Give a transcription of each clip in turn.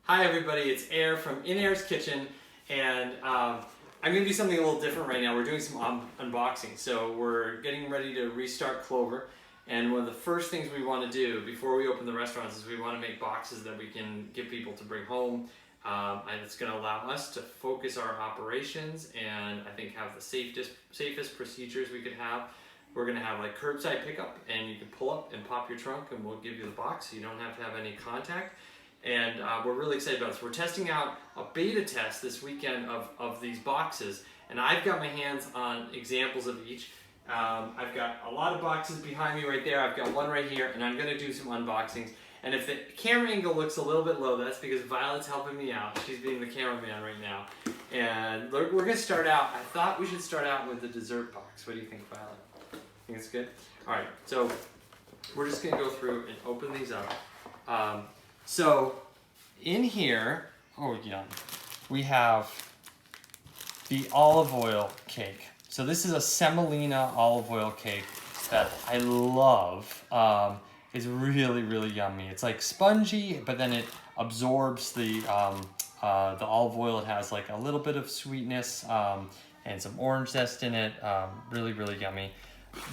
Hi everybody, it's Air from In Air's Kitchen, and I'm going to do something a little different right now. We're doing some unboxing, so we're getting ready to restart Clover, and one of the first things we want to do before we open the restaurants is we want to make boxes that we can give people to bring home, and it's going to allow us to focus our operations and I think have the safest procedures we could have. We're going to have like curbside pickup, and you can pull up and pop your trunk and we'll give you the box so you don't have to have any contact. And we're really excited about this. We're testing out a beta test this weekend of these boxes, and I've got my hands on examples of each. I've got a lot of boxes behind me right there. I've got one right here, and I'm going to do some unboxings. And if the camera angle looks a little bit low, that's because Violet's helping me out. She's being the cameraman right now. And we're going to start out. I thought we should start out with the dessert box. What do you think, Violet? Think it's good? All right, so we're just going to go through and open these up. So in here, oh yeah, we have the olive oil cake. So this is a semolina olive oil cake that I love. It's really, really yummy. It's like spongy, but then it absorbs the olive oil. It has like a little bit of sweetness and some orange zest in it. Really, really yummy.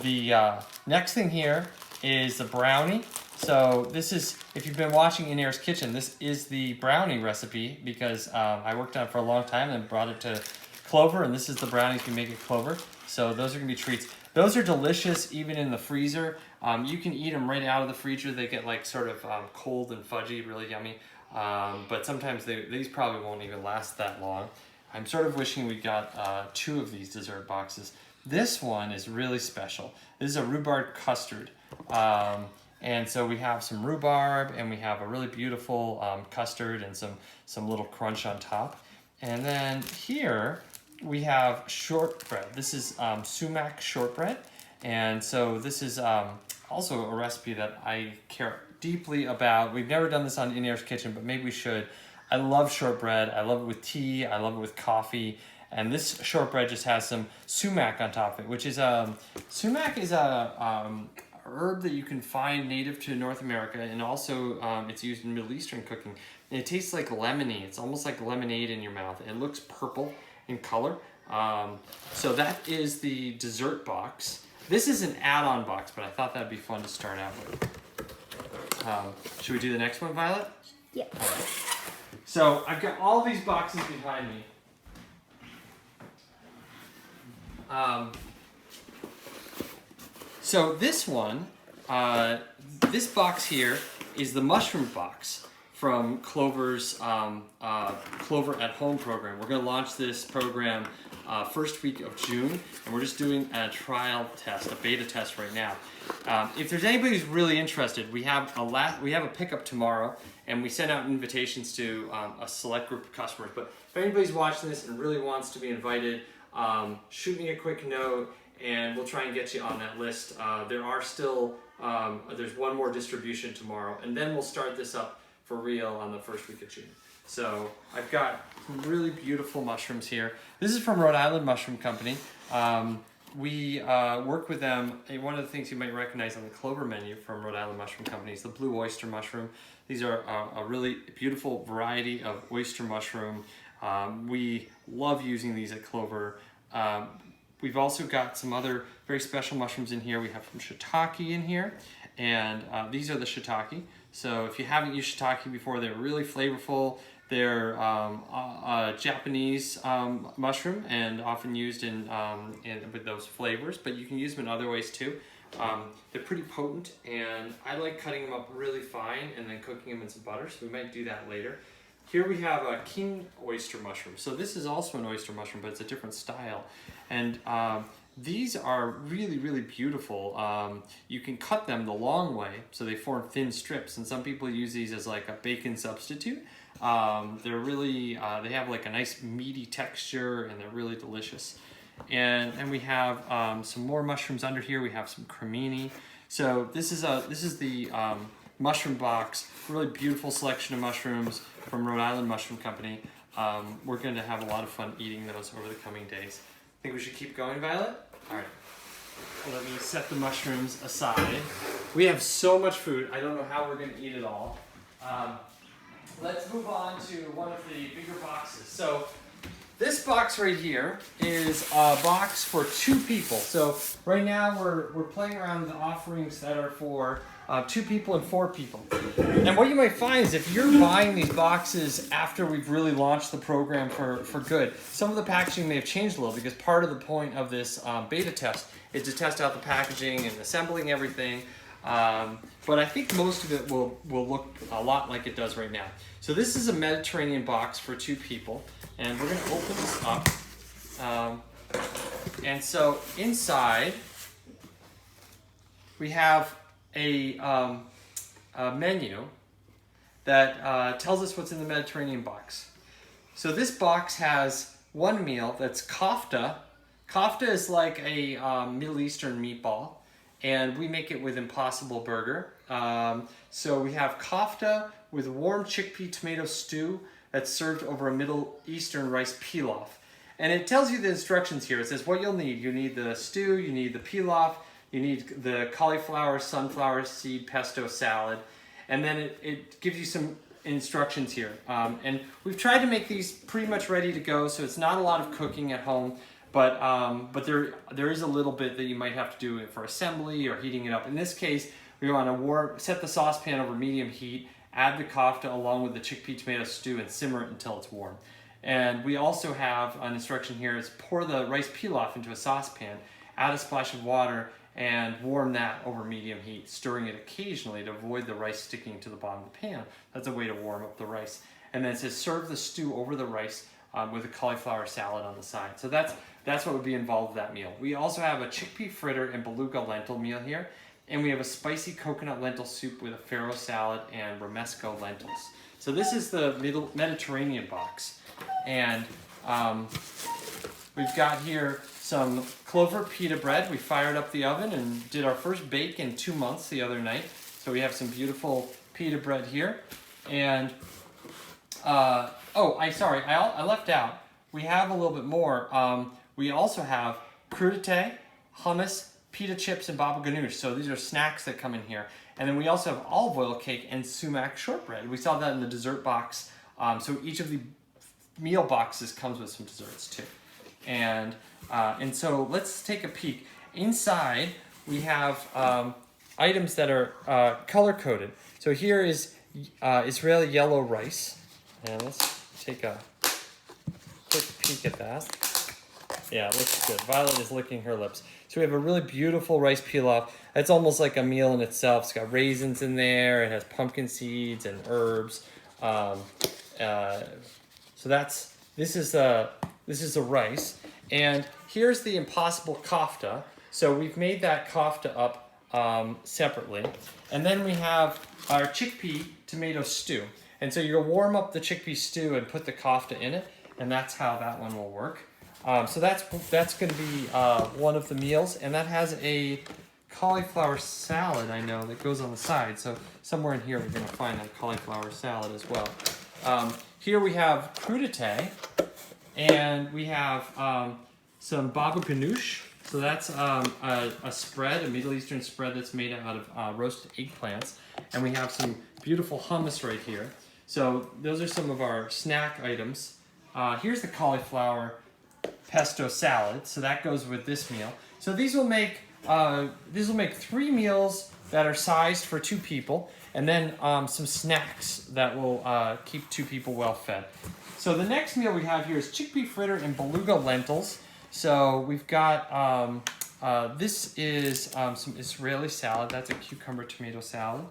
The next thing here is the brownie. So this is, if you've been watching In Air's Kitchen, this is the brownie recipe because I worked on it for a long time and brought it to Clover, and this is the brownies we make at Clover. So those are gonna be treats. Those are delicious even in the freezer. You can eat them right out of the freezer. They get like sort of cold and fudgy, really yummy. But sometimes these probably won't even last that long. I'm sort of wishing we got 2 of these dessert boxes. This one is really special. This is a rhubarb custard. And so we have some rhubarb, and we have a really beautiful custard and some little crunch on top. And then here we have shortbread. This is sumac shortbread. And so this is also a recipe that I care deeply about. We've never done this on In Air's Kitchen, but maybe we should. I love shortbread. I love it with tea. I love it with coffee. And this shortbread just has some sumac on top of it, which is sumac is a herb that you can find native to North America, and also it's used in Middle Eastern cooking. And it tastes like lemony. It's almost like lemonade in your mouth. It looks purple in color. So that is the dessert box. This is an add-on box, but I thought that'd be fun to start out with. Should we do the next one, Violet? Yeah. All right. So I've got all these boxes behind me. So this one, this box here is the mushroom box from Clover's Clover at Home program. We're going to launch this program first week of June, and we're just doing a trial test, a beta test right now. If there's anybody who's really interested, we have a pickup tomorrow, and we send out invitations to a select group of customers. But if anybody's watching this and really wants to be invited, shoot me a quick note, and we'll try and get you on that list. There are still, there's one more distribution tomorrow, and then we'll start this up for real on the first week of June. So I've got some really beautiful mushrooms here. This is from Rhode Island Mushroom Company. We work with them. One of the things you might recognize on the Clover menu from Rhode Island Mushroom Company is the blue oyster mushroom. These are a really beautiful variety of oyster mushroom. We love using these at Clover. We've also got some other very special mushrooms in here. We have some shiitake in here, and these are the shiitake. So if you haven't used shiitake before, they're really flavorful. They're a Japanese mushroom and often used with those flavors, but you can use them in other ways too. They're pretty potent, and I like cutting them up really fine and then cooking them in some butter, so we might do that later. Here we have a king oyster mushroom. So this is also an oyster mushroom, but it's a different style. And these are really, really beautiful. You can cut them the long way, so they form thin strips. And some people use these as like a bacon substitute. They're really, they have like a nice meaty texture, and they're really delicious. And we have some more mushrooms under here. We have some cremini. So this is the mushroom box. Really beautiful selection of mushrooms from Rhode Island Mushroom Company. We're going to have a lot of fun eating those over the coming days. Think we should keep going, Violet? All right. Let me set the mushrooms aside. We have so much food. I don't know how we're going to eat it all. let's move on to one of the bigger boxes. So this box right here is a box for 2 people. So right now we're playing around with the offerings that are for 2 people and 4 people. And what you might find is if you're buying these boxes after we've really launched the program for good, some of the packaging may have changed a little, because part of the point of this beta test is to test out the packaging and assembling everything. But I think most of it will look a lot like it does right now. So this is a Mediterranean box for 2 people, and we're going to open this up. And so inside we have a menu that tells us what's in the Mediterranean box. So this box has one meal that's kofta. Kofta is like a Middle Eastern meatball, and we make it with Impossible Burger. So we have kofta with warm chickpea tomato stew that's served over a Middle Eastern rice pilaf. And it tells you the instructions here. It says what you'll need. You need the stew, you need the pilaf, you need the cauliflower, sunflower seed pesto salad, and then it gives you some instructions here. And we've tried to make these pretty much ready to go, so it's not a lot of cooking at home, but there is a little bit that you might have to do for assembly or heating it up. In this case, we want to set the saucepan over medium heat, add the kofta along with the chickpea tomato stew, and simmer it until it's warm. And we also have an instruction here is pour the rice pilaf into a saucepan, add a splash of water, and warm that over medium heat, stirring it occasionally to avoid the rice sticking to the bottom of the pan. That's a way to warm up the rice. And then it says serve the stew over the rice with a cauliflower salad on the side. So that's what would be involved with that meal. We also have a chickpea fritter and beluga lentil meal here. And we have a spicy coconut lentil soup with a farro salad and romesco lentils. So this is the Mediterranean box. And we've got here some Clover pita bread. We fired up the oven and did our first bake in 2 months the other night. So we have some beautiful pita bread here. And, I left out. We have a little bit more. We also have crudité, hummus, pita chips, and baba ganoush. So these are snacks that come in here. And then we also have olive oil cake and sumac shortbread. We saw that in the dessert box. So each of the meal boxes comes with some desserts too. And so let's take a peek. Inside we have items that are color-coded. So here is Israeli yellow rice. And let's take a quick peek at that. Yeah, it looks good. Violet is licking her lips. So we have a really beautiful rice pilaf. It's almost like a meal in itself. It's got raisins in there. It has pumpkin seeds and herbs. So this is the rice. And here's the Impossible kofta. So we've made that kofta up separately. And then we have our chickpea tomato stew. And so you'll warm up the chickpea stew and put the kofta in it. And that's how that one will work. So that's going to be one of the meals, and that has a cauliflower salad, I know, that goes on the side. So somewhere in here we're going to find that cauliflower salad as well. Here we have crudité, and we have some baba ganoush. So that's a spread, a Middle Eastern spread that's made out of roasted eggplants, and we have some beautiful hummus right here. So those are some of our snack items. Here's the cauliflower pesto salad, so that goes with this meal. So these will make 3 meals that are sized for 2 people, and then some snacks that will keep 2 people well fed. So the next meal we have here is chickpea fritter and beluga lentils. So we've got this is some Israeli salad. That's a cucumber tomato salad,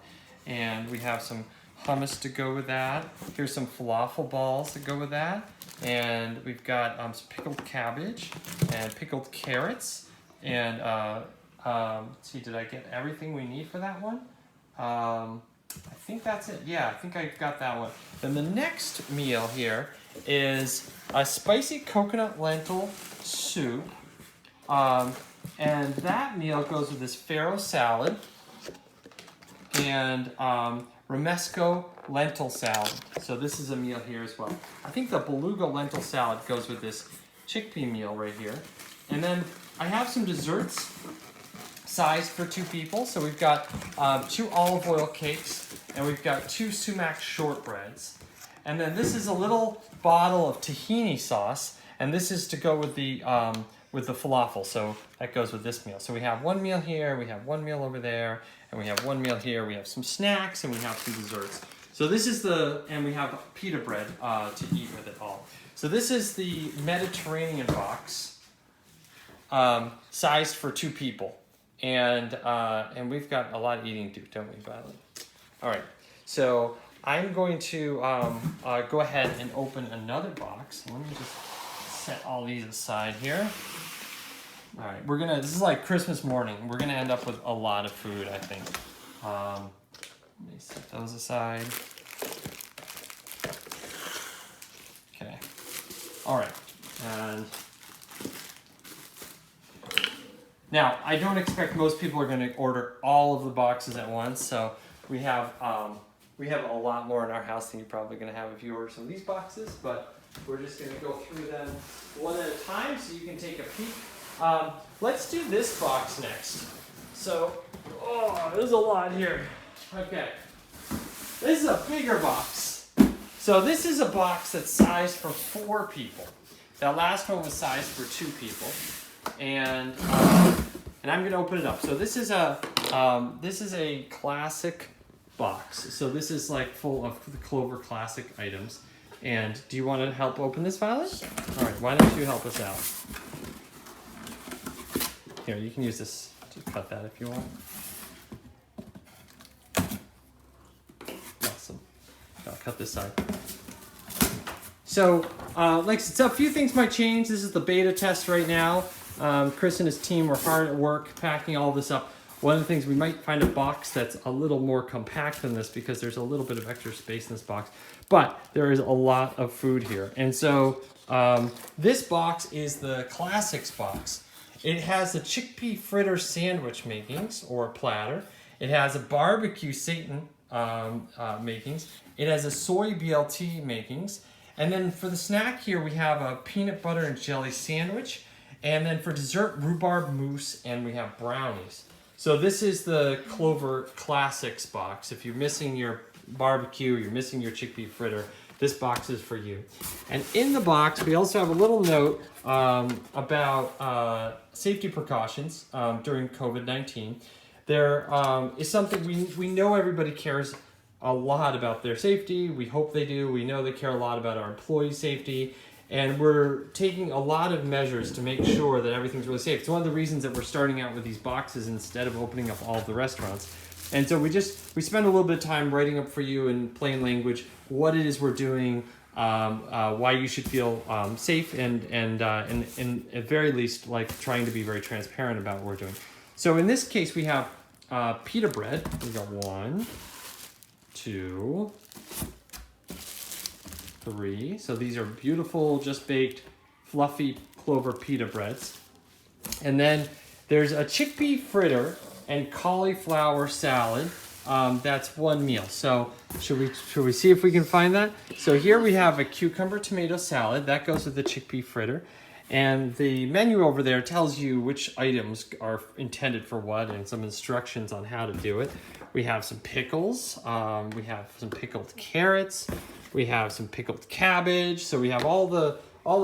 and we have some hummus to go with that. Here's some falafel balls that go with that. And we've got some pickled cabbage and pickled carrots. And let's see, did I get everything we need for that one? I think that's it. Yeah, I think I've got that one. Then the next meal here is a spicy coconut lentil soup. And that meal goes with this farro salad and romesco lentil salad. So this is a meal here as well. I think the beluga lentil salad goes with this chickpea meal right here. And then I have some desserts sized for 2 people. So we've got 2 olive oil cakes and we've got 2 sumac shortbreads. And then this is a little bottle of tahini sauce, and this is to go with the falafel, so that goes with this meal. So we have 1 meal here, we have 1 meal over there, and we have 1 meal here. We have some snacks, and we have some desserts. So this is and we have pita bread to eat with it all. So this is the Mediterranean box, sized for 2 people. And we've got a lot of eating to do, don't we, Violet? All right, so I'm going to go ahead and open another box. Let me just set all these aside here. All right, this is like Christmas morning. We're gonna end up with a lot of food, I think. Let me set those aside. Okay, all right, and now I don't expect most people are gonna order all of the boxes at once, so we have a lot more in our house than you're probably gonna have if you order some of these boxes, but we're just gonna go through them one at a time so you can take a peek. Let's do this box next. So, there's a lot here. Okay, this is a bigger box. So this is a box that's sized for 4 people. That last one was sized for 2 people, and I'm gonna open it up. So this is a classic box. So this is like full of the Clover classic items. And do you want to help open this, Violet? All right, why don't you help us out? Here, you can use this to cut that if you want. Awesome. I'll cut this side. So, so a few things might change. This is the beta test right now. Chris and his team were hard at work packing all this up. One of the things, we might find a box that's a little more compact than this because there's a little bit of extra space in this box. But there is a lot of food here. And so this box is the classics box. It has a chickpea fritter sandwich makings, or platter. It has a barbecue Satan makings. It has a soy BLT makings. And then for the snack here, we have a peanut butter and jelly sandwich. And then for dessert, rhubarb mousse, and we have brownies. So this is the Clover Classics box. If you're missing your barbecue, you're missing your chickpea fritter, this box is for you. And in the box, we also have a little note about safety precautions during COVID-19. There is something we know everybody cares a lot about their safety. We hope they do. We know they care a lot about our employee safety. And we're taking a lot of measures to make sure that everything's really safe. It's one of the reasons that we're starting out with these boxes instead of opening up all of the restaurants. And so we spend a little bit of time writing up for you in plain language what it is we're doing, why you should feel safe, and at very least, like, trying to be very transparent about what we're doing. So in this case, we have pita bread. We've got 1, 2, 3. So these are beautiful, just baked, fluffy Clover pita breads. And then there's a chickpea fritter and cauliflower salad. That's 1 meal. So should we see if we can find that? So here we have a cucumber tomato salad that goes with the chickpea fritter. And the menu over there tells you which items are intended for what and some instructions on how to do it. We have some pickles. We have some pickled carrots. We have some pickled cabbage. So we have all the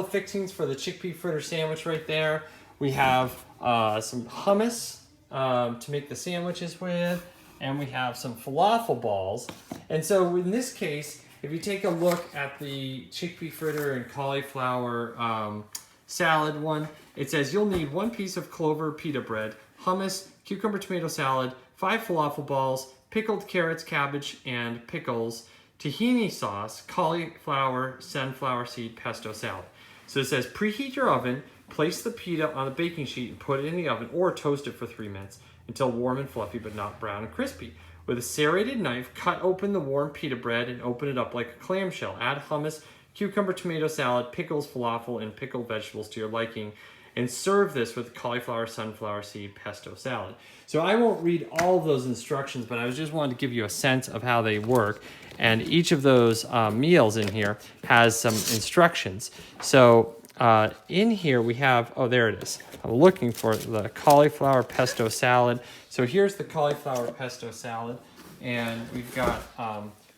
fixings for the chickpea fritter sandwich right there. We have some hummus to make the sandwiches with. And we have some falafel balls. And so in this case, if you take a look at the chickpea fritter and cauliflower salad one, it says you'll need 1 piece of Clover pita bread, hummus, cucumber tomato salad, 5 falafel balls, pickled carrots, cabbage, and pickles, tahini sauce, cauliflower, sunflower seed, pesto salad. So it says preheat your oven, place the pita on a baking sheet and put it in the oven or toast it for 3 minutes until warm and fluffy but not brown and crispy. With a serrated knife, cut open the warm pita bread and open it up like a clamshell. Add hummus, cucumber tomato salad, pickles, falafel, and pickled vegetables to your liking, and serve this with cauliflower, sunflower seed, pesto salad. So I won't read all of those instructions, but I just wanted to give you a sense of how they work. And each of those meals in here has some instructions. So in here we have, oh, there it is. I'm looking for the cauliflower pesto salad. So here's the cauliflower pesto salad. and we've got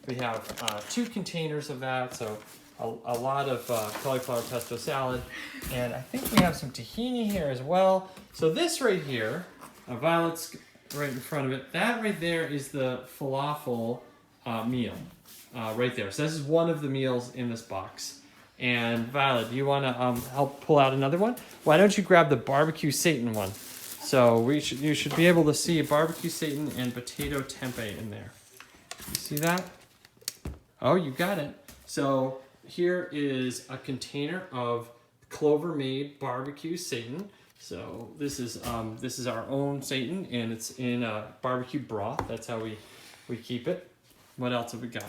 we have 2 containers of that, so a lot of cauliflower pesto salad, and I think we have some tahini here as well. So this right here, Violet's right in front of it. That right there is the falafel meal, right there. So this is one of the meals in this box. And Violet, do you want to help pull out another one? Why don't you grab the barbecue Satan one? So you should be able to see barbecue Satan and potato tempeh in there. You see that? Oh, you got it. So here is a container of Clover made barbecue Satan. So this is our own Satan, and it's in a barbecue broth. That's how we keep it. What else have we got?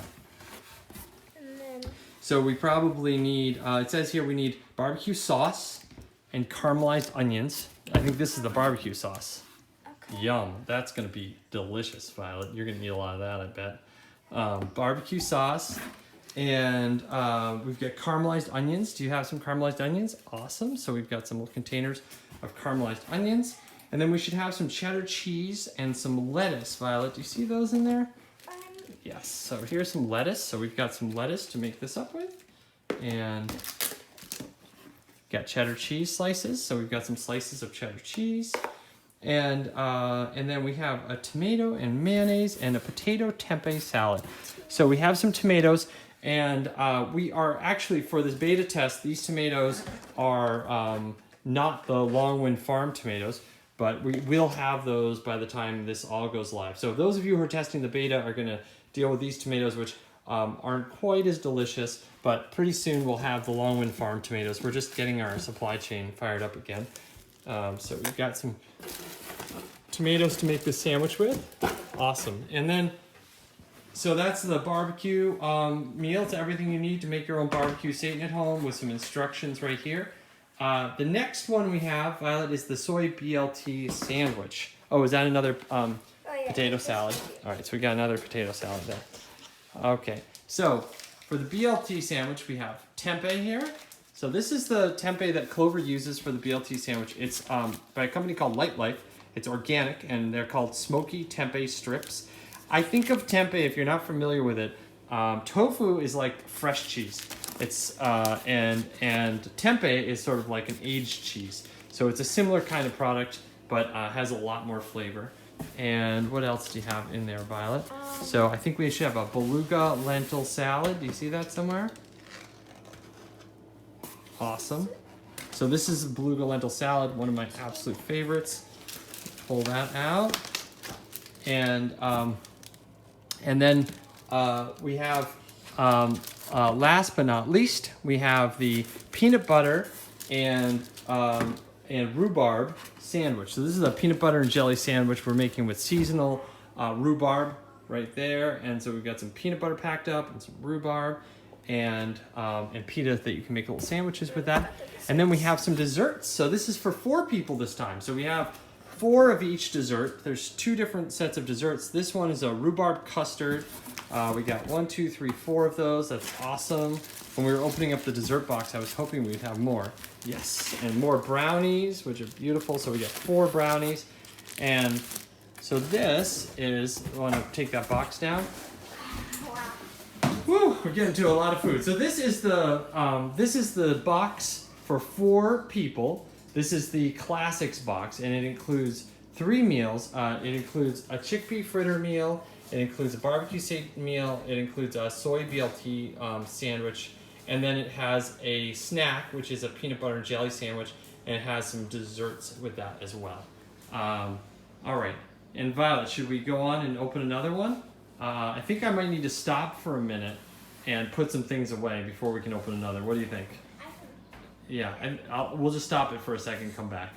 So we probably need, it says here we need barbecue sauce and caramelized onions. I think this is the barbecue sauce. Okay. Yum, that's gonna be delicious, Violet. You're gonna need a lot of that, I bet. Barbecue sauce, and we've got caramelized onions. Do you have some caramelized onions? Awesome, so we've got some little containers of caramelized onions. And then we should have some cheddar cheese and some lettuce, Violet. Do you see those in there? Yes, so here's some lettuce. So we've got some lettuce to make this up with. And got cheddar cheese slices. So we've got some slices of cheddar cheese. And then we have a tomato and mayonnaise and a potato tempeh salad. So we have some tomatoes, and we are actually, for this beta test, these tomatoes are not the Longwind Farm tomatoes, but we will have those by the time this all goes live. So those of you who are testing the beta are gonna deal with these tomatoes, which aren't quite as delicious, but pretty soon we'll have the Longwind Farm tomatoes. We're just getting our supply chain fired up again. So we've got some tomatoes to make this sandwich with. Awesome. And then, so that's the barbecue meal. It's everything you need to make your own barbecue Satan at home, with some instructions right here. The next one we have, Violet, is the soy BLT sandwich. Oh, is that another potato salad? All right, so we got another potato salad there. Okay, so for the BLT sandwich, we have tempeh here. So this is the tempeh that Clover uses for the BLT sandwich. It's by a company called Light Life. It's organic, and they're called smoky tempeh strips. I think of tempeh, if you're not familiar with it, tofu is like fresh cheese. It's and tempeh is sort of like an aged cheese. So it's a similar kind of product, but has a lot more flavor. And what else do you have in there, Violet? So I think we should have a beluga lentil salad. Do you see that somewhere? Awesome. So this is a beluga lentil salad, one of my absolute favorites. Pull that out. And then we have, last but not least, we have the peanut butter and rhubarb sandwich. So this is a peanut butter and jelly sandwich we're making with seasonal rhubarb right there. And so we've got some peanut butter packed up and some rhubarb and pita that you can make little sandwiches with that. And then we have some desserts. So this is for 4 people this time. So we have 4 of each dessert. There's 2 different sets of desserts. This one is a rhubarb custard. We got 1, 2, 3, 4 of those. That's awesome. When we were opening up the dessert box, I was hoping we'd have more. Yes, and more brownies, which are beautiful. So we got 4 brownies. And so this is, I want to take that box down. Woo, we're getting to a lot of food. So this is the box for 4 people. This is the classics box, and it includes 3 meals. It includes a chickpea fritter meal. It includes a barbecue Satan meal. It includes a soy BLT sandwich. And then it has a snack, which is a peanut butter and jelly sandwich. And it has some desserts with that as well. All right. And Violet, should we go on and open another one? I think I might need to stop for a minute and put some things away before we can open another. What do you think? Yeah, and we'll just stop it for a second and come back.